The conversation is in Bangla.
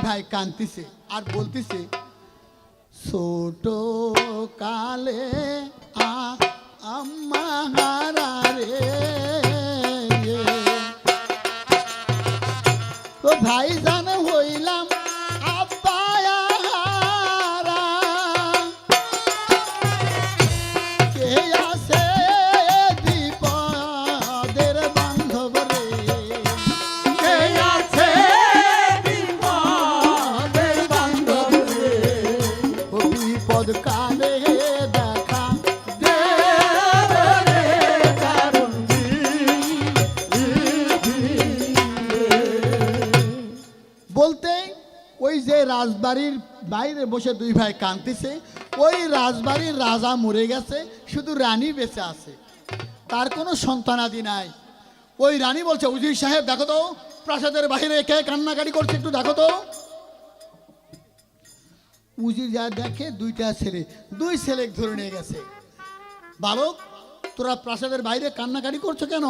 ভাই কাঁদতেছে আর বলতেছে, ছোট কালে আম্মা হারা রে, তো ভাই জানে হইলাম আব্বা হারা, কে আছে বিপদের বান্ধব রে, কে আছে বিপদের বান্ধব রে, ও বিপদ কালে দেখা দেবে রে কারণ বলতে ওই যে রাজবাড়ির বাইরে বসে দুই ভাই কাঁদতেছে, ওই রাজবাড়ির রাজা মরে গেছে, শুধু রানী বেঁচে আছে, তার কোনো সন্তানাদি নাই। ওই রানী বলছে, উজির সাহেব দেখো তো প্রাসাদের বাইরে কে কান্নাকাটি করছে, একটু দেখো তো। উজির যা দেখে দুইটা ছেলে, দুই ছেলে ধরে নিয়ে গেছে, বালক তোরা প্রাসাদের বাইরে কান্নাকাটি করছো কেন?